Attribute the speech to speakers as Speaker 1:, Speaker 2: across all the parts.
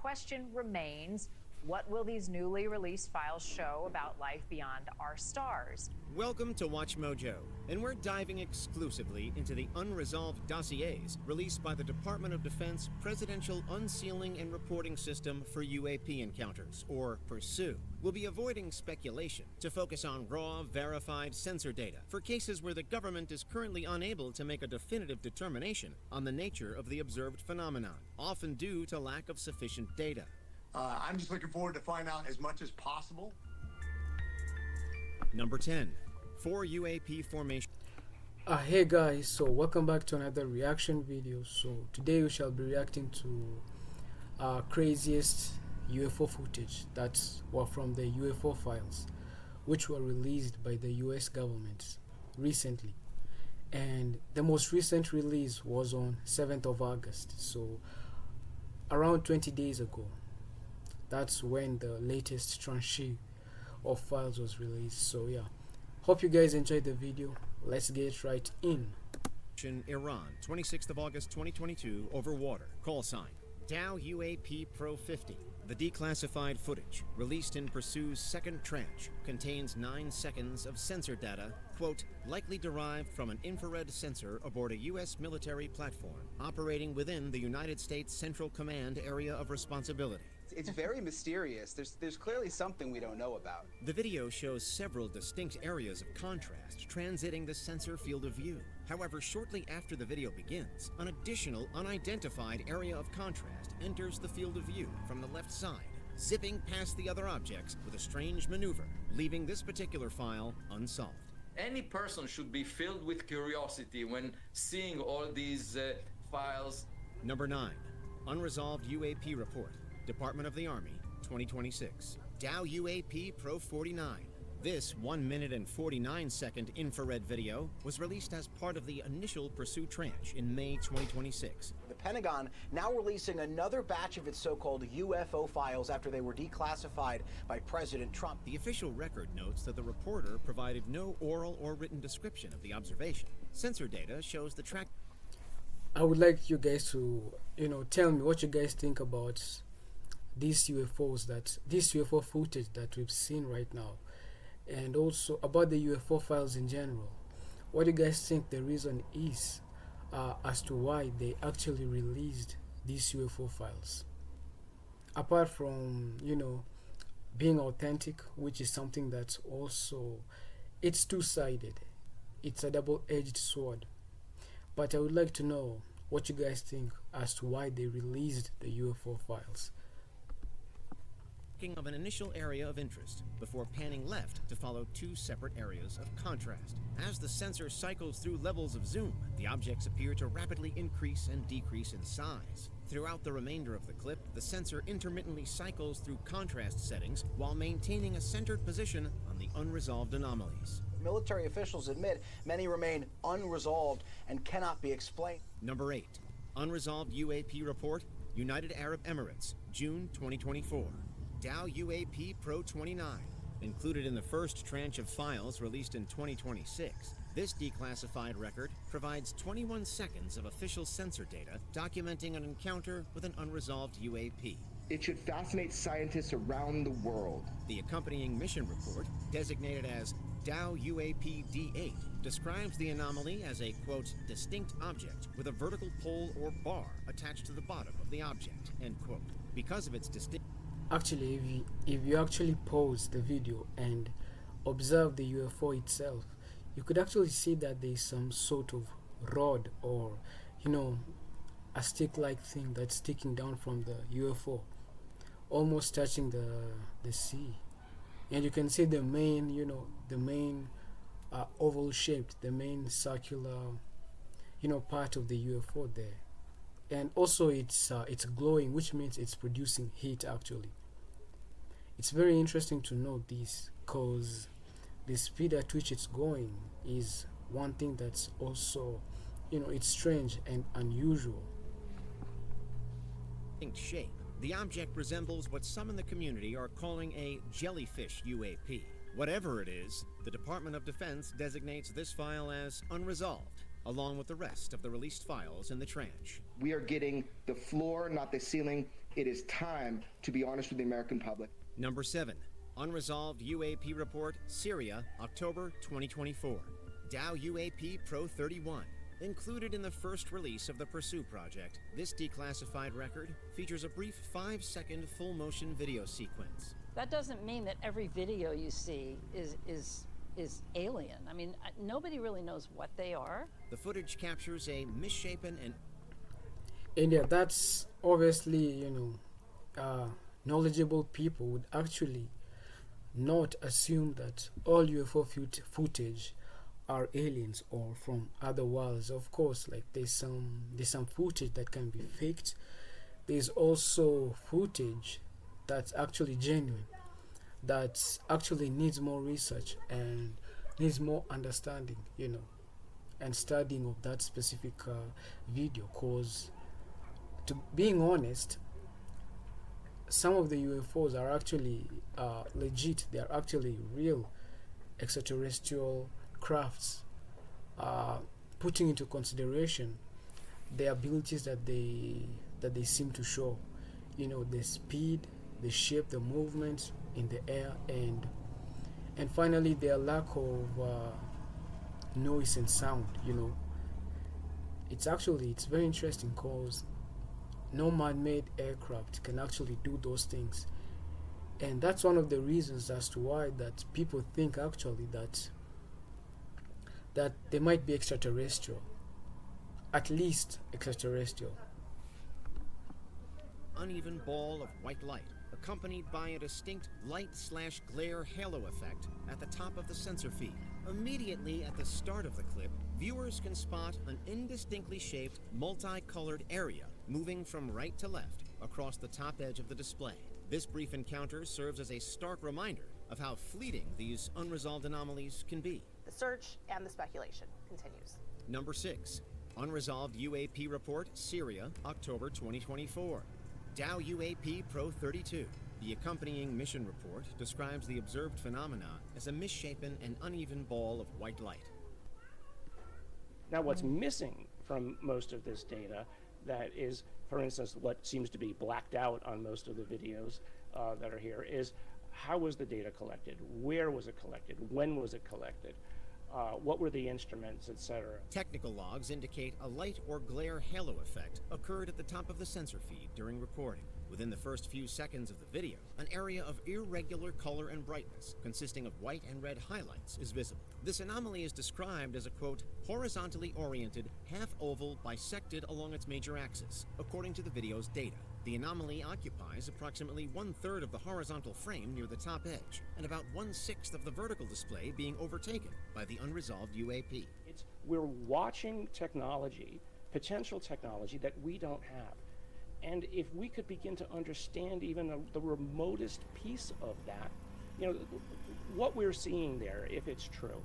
Speaker 1: question remains, what will these newly released files show about life beyond our stars?
Speaker 2: Welcome to Watch Mojo, and we're diving exclusively into the unresolved dossiers released by the Department of Defense Presidential Unsealing and Reporting System for UAP Encounters, or PURSUE. We'll be avoiding speculation to focus on raw, verified sensor data for cases where the government is currently unable to make a definitive determination on the nature of the observed phenomenon, often due to lack of sufficient data.
Speaker 3: I'm just looking forward to find out as much as possible.
Speaker 2: Number 10. 4 UAP formation.
Speaker 4: Hey guys, so welcome back to another reaction video. So today we shall be reacting to craziest UFO footage that's from the UFO files, which were released by the US government recently. And the most recent release was on 7th of August, so around 20 days ago. That's when the latest tranche of files was released. So yeah, hope you guys enjoyed the video. Let's get right in.
Speaker 2: Iran, 26th of August 2022, over water. Call sign Dow UAP Pro 50. The declassified footage, released in PURSUE's second tranche, contains 9 seconds of sensor data, quote, likely derived from an infrared sensor aboard a U.S. military platform operating within the United States Central Command Area of Responsibility.
Speaker 5: It's very mysterious. There's clearly something we don't know about.
Speaker 2: The video shows several distinct areas of contrast transiting the sensor field of view. However, shortly after the video begins, an additional unidentified area of contrast enters the field of view from the left side, zipping past the other objects with a strange maneuver, leaving this particular file unsolved.
Speaker 6: Any person should be filled with curiosity when seeing all these files.
Speaker 2: Number 9. Unresolved UAP report. Department of the Army, 2026. Dow UAP Pro 49. This 1 minute and 49 second infrared video was released as part of the initial PURSUE tranche in May 2026.
Speaker 7: The Pentagon now releasing another batch of its so-called UFO files after they were declassified by President Trump.
Speaker 2: The official record notes that the reporter provided no oral or written description of the observation. Sensor data shows the track.
Speaker 4: I would like you guys to, tell me what you guys think about these UFO footage that we've seen right now, and also about the UFO files in general. What do you guys think the reason is as to why they actually released these UFO files? Apart from, being authentic, which is something that's also, it's two-sided. It's a double-edged sword. But I would like to know what you guys think as to why they released the UFO files.
Speaker 2: Of an initial area of interest before panning left to follow 2 separate areas of contrast. As the sensor cycles through levels of zoom, the objects appear to rapidly increase and decrease in size. Throughout the remainder of the clip, the sensor intermittently cycles through contrast settings while maintaining a centered position on the unresolved anomalies.
Speaker 7: Military officials admit many remain unresolved and cannot be explained.
Speaker 2: Number 8. Unresolved UAP report, United Arab Emirates, June 2024. Dow UAP Pro 29. Included in the first tranche of files released in 2026, this declassified record provides 21 seconds of official sensor data documenting an encounter with an unresolved UAP.
Speaker 8: It should fascinate scientists around the world.
Speaker 2: The accompanying mission report, designated as Dow UAP D8, describes the anomaly as a, quote, distinct object with a vertical pole or bar attached to the bottom of the object, end quote. Because of its distinct.
Speaker 4: Actually, if you actually pause the video and observe the UFO itself, you could actually see that there is some sort of rod or, a stick-like thing that's sticking down from the UFO, almost touching the sea. And you can see the main, oval-shaped, the main circular, part of the UFO there. And also it's glowing, which means it's producing heat actually. It's very interesting to note this because the speed at which it's going is one thing that's also, it's strange and unusual.
Speaker 2: Shape. The object resembles what some in the community are calling a jellyfish UAP. Whatever it is, the Department of Defense designates this file as unresolved, along with the rest of the released files in the tranche.
Speaker 8: We are getting the floor, not the ceiling. It is time to be honest with the American public.
Speaker 2: Number 7. Unresolved UAP report, Syria, October 2024. Dow UAP Pro 31. Included in the first release of the Pursue project, this declassified record features a brief 5-second full-motion video sequence.
Speaker 9: That doesn't mean that every video you see is alien. I mean, nobody really knows what they are.
Speaker 2: The footage captures a misshapen
Speaker 4: And yeah, that's obviously, knowledgeable people would actually not assume that all UFO footage are aliens or from other worlds. Of course, like there's some footage that can be faked. There's also footage that's actually genuine, that actually needs more research and needs more understanding, and studying of that specific video. Cause, to being honest, some of the UFOs are actually legit. They are actually real extraterrestrial crafts, putting into consideration the abilities that they seem to show, the speed, the shape, the movement in the air, and finally their lack of noise and sound. It's very interesting because no man-made aircraft can actually do those things, and that's one of the reasons as to why that people think actually that they might be extraterrestrial, at least extraterrestrial.
Speaker 2: uneven ball of white light, accompanied by a distinct light/glare halo effect at the top of the sensor feed. Immediately at the start of the clip, viewers can spot an indistinctly shaped, multicolored area moving from right to left across the top edge of the display. This brief encounter serves as a stark reminder of how fleeting these unresolved anomalies can be.
Speaker 10: The search and the speculation continues.
Speaker 2: Number 6. Unresolved UAP report, Syria, October 2024. Dow UAP Pro 32. The accompanying mission report describes the observed phenomena as a misshapen and uneven ball of white light.
Speaker 11: Now, what's missing from most of this data, that is, for instance, what seems to be blacked out on most of the videos that are here, is how was the data collected? Where was it collected? When was it collected? What were the instruments, etc.?
Speaker 2: Technical logs indicate a light or glare halo effect occurred at the top of the sensor feed during recording. Within the first few seconds of the video, an area of irregular color and brightness, consisting of white and red highlights, is visible. This anomaly is described as a, quote, horizontally oriented, half-oval, bisected along its major axis, according to the video's data. The anomaly occupies approximately 1/3 of the horizontal frame near the top edge, and about 1/6 of the vertical display being overtaken by the unresolved UAP.
Speaker 11: We're watching technology, potential technology that we don't have. And if we could begin to understand even the remotest piece of that, what we're seeing there, if it's true,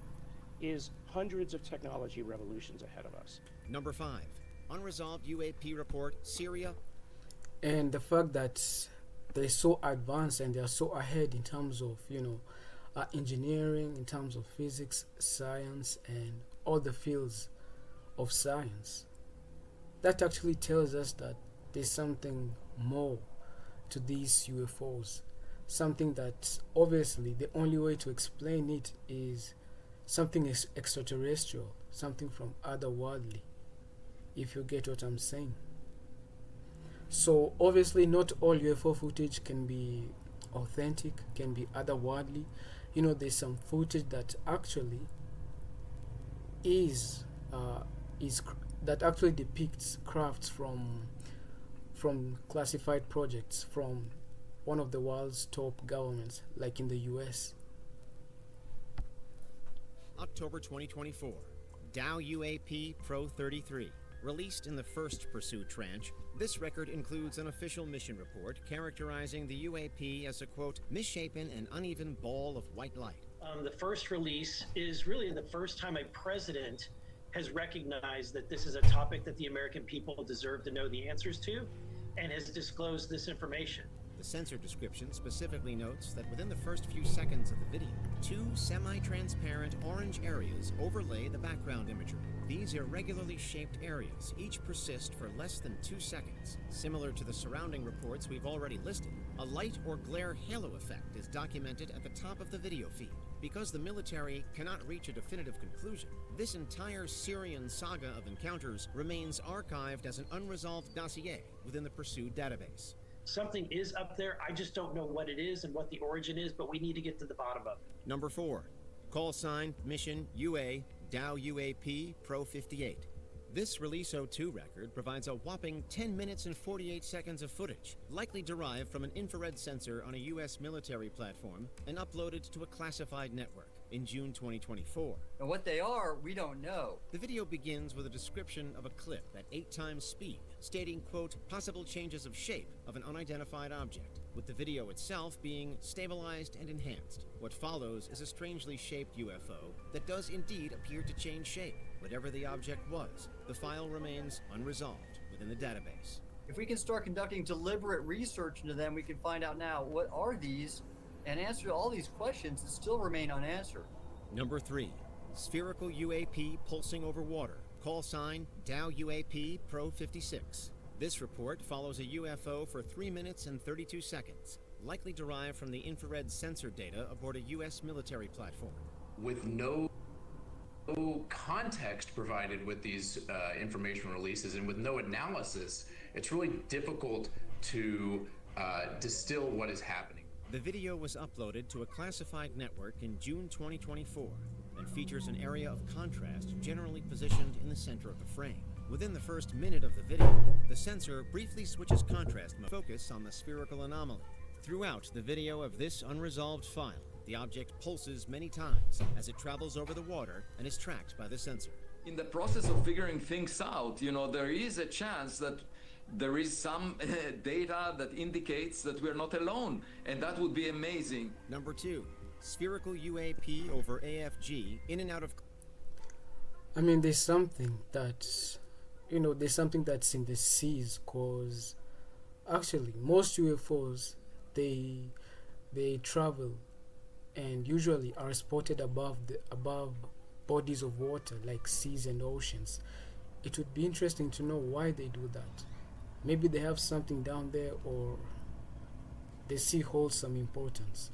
Speaker 11: is hundreds of technology revolutions ahead of us.
Speaker 2: Number 5. Unresolved UAP report, Syria.
Speaker 4: And the fact that they're so advanced and they're so ahead in terms of, engineering, in terms of physics, science, and all the fields of science, that actually tells us that there's something more to these UFOs. Something that obviously the only way to explain it is something extraterrestrial, something from otherworldly, if you get what I'm saying. So obviously not all UFO footage can be authentic, can be otherworldly. There's some footage that actually that actually depicts crafts from classified projects from one of the world's top governments, like in the US.
Speaker 2: October 2024. Dow UAP Pro 33. Released in the first Pursue tranche, this record includes an official mission report characterizing the UAP as a, quote, misshapen and uneven ball of white light.
Speaker 12: The first release is really the first time a president has recognized that this is a topic that the American people deserve to know the answers to, and has disclosed this information.
Speaker 2: The sensor description specifically notes that within the first few seconds of the video, 2 semi-transparent orange areas overlay the background imagery. These irregularly shaped areas each persist for less than 2 seconds. Similar to the surrounding reports we've already listed, a light or glare halo effect is documented at the top of the video feed. Because the military cannot reach a definitive conclusion, this entire Syrian saga of encounters remains archived as an unresolved dossier within the pursued database.
Speaker 12: Something is up there. I just don't know what it is and what the origin is, but we need to get to the bottom of it.
Speaker 2: Number 4. Call sign Mission UA Dow UAP Pro 58. This Release 02 record provides a whopping 10 minutes and 48 seconds of footage, likely derived from an infrared sensor on a U.S. military platform and uploaded to a classified network in June 2024.
Speaker 13: And what they are, we don't know.
Speaker 2: The video begins with a description of a clip at 8 times speed, stating, quote, possible changes of shape of an unidentified object, with the video itself being stabilized and enhanced. What follows is a strangely shaped UFO that does indeed appear to change shape. Whatever the object was, the file remains unresolved within the database.
Speaker 13: If we can start conducting deliberate research into them, we can find out now what are these and answer all these questions that still remain unanswered.
Speaker 2: Number 3. Spherical UAP pulsing over water. Call sign Dow UAP Pro 56. This report follows a UFO for 3 minutes and 32 seconds, likely derived from the infrared sensor data aboard a U.S. military platform.
Speaker 14: With no context provided with these information releases and with no analysis, it's really difficult to distill what is happening.
Speaker 2: The video was uploaded to a classified network in June 2024 and features an area of contrast generally positioned in the center of the frame. Within the first minute of the video, the sensor briefly switches contrast mode to focus on the spherical anomaly. Throughout the video of this unresolved file, the object pulses many times as it travels over the water and is tracked by the sensor.
Speaker 6: In the process of figuring things out, there is a chance that there is some data that indicates that we're not alone, and that would be amazing.
Speaker 2: Number 2, spherical UAP over AFG in and out of...
Speaker 4: I mean, there's something that's, there's something that's in the seas, cause actually most UFOs, they travel and usually are spotted above bodies of water like seas and oceans. It would be interesting to know why they do that. Maybe they have something down there, or the sea holds some importance.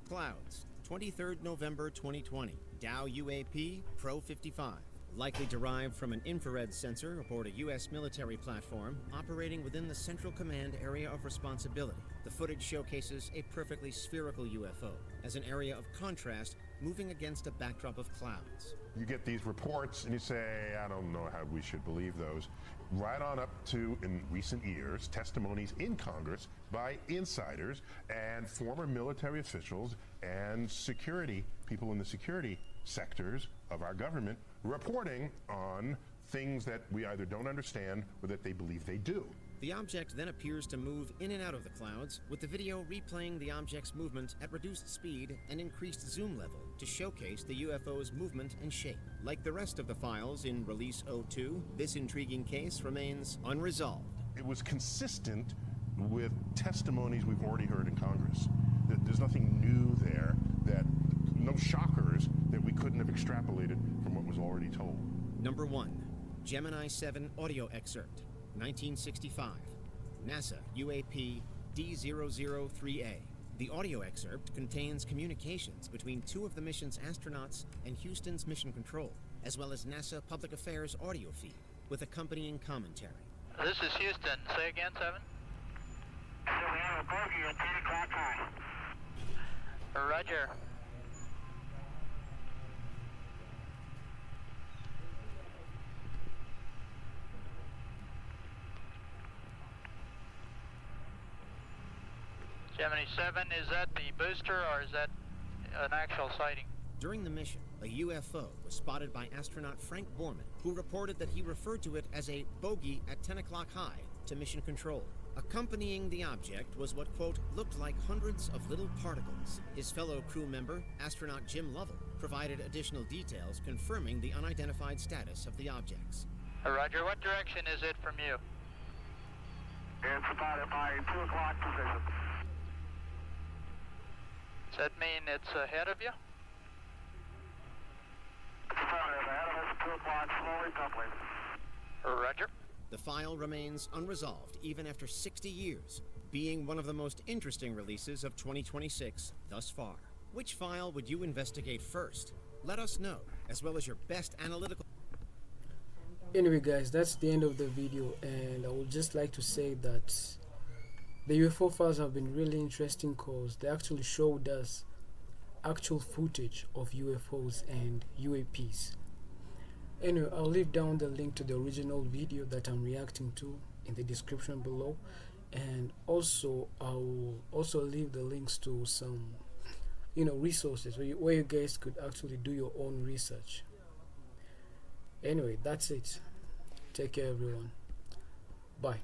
Speaker 2: Clouds, 23rd November 2020. Dow UAP Pro 55. Likely derived from an infrared sensor aboard a U.S. military platform operating within the Central Command Area of Responsibility. The footage showcases a perfectly spherical UFO as an area of contrast moving against a backdrop of clouds.
Speaker 15: You get these reports and you say, I don't know how we should believe those. Right on up to, in recent years, testimonies in Congress by insiders and former military officials and security people in the security sectors of our government reporting on things that we either don't understand or that they believe they do.
Speaker 2: The object then appears to move in and out of the clouds, with the video replaying the object's movement at reduced speed and increased zoom level to showcase the UFO's movement and shape. Like the rest of the files in Release 02, this intriguing case remains unresolved.
Speaker 15: It was consistent with testimonies we've already heard in Congress. There's nothing new there, no shockers that we couldn't have extrapolated from what was already told.
Speaker 2: Number 1, Gemini 7 audio excerpt, 1965, NASA UAP D003A. The audio excerpt contains communications between 2 of the mission's astronauts and Houston's mission control, as well as NASA Public Affairs audio feed with accompanying commentary.
Speaker 16: This is Houston. Say again, 7?
Speaker 17: So we have a bogey at 10 o'clock high.
Speaker 16: Roger. Gemini 7, is that the booster or is that an actual sighting?
Speaker 2: During the mission, a UFO was spotted by astronaut Frank Borman, who reported that he referred to it as a bogey at 10 o'clock high to mission control. Accompanying the object was what, quote, looked like hundreds of little particles. His fellow crew member, astronaut Jim Lovell, provided additional details confirming the unidentified status of the objects.
Speaker 16: Roger, what direction is it from you?
Speaker 17: It's about at my 2 o'clock position.
Speaker 16: Does that mean it's ahead of you?
Speaker 17: It's affirmative. Ahead of us, 2 o'clock, slowly doubling.
Speaker 16: Roger.
Speaker 2: The file remains unresolved even after 60 years, being one of the most interesting releases of 2026 thus far. Which file would you investigate first? Let us know, as well as your best analytical...
Speaker 4: Anyway guys, that's the end of the video, and I would just like to say that the UFO files have been really interesting because they actually showed us actual footage of UFOs and UAPs. Anyway, I'll leave down the link to the original video that I'm reacting to in the description below, and also I'll also leave the links to some resources where you guys could actually do your own research. Anyway, that's it. Take care everyone. Bye.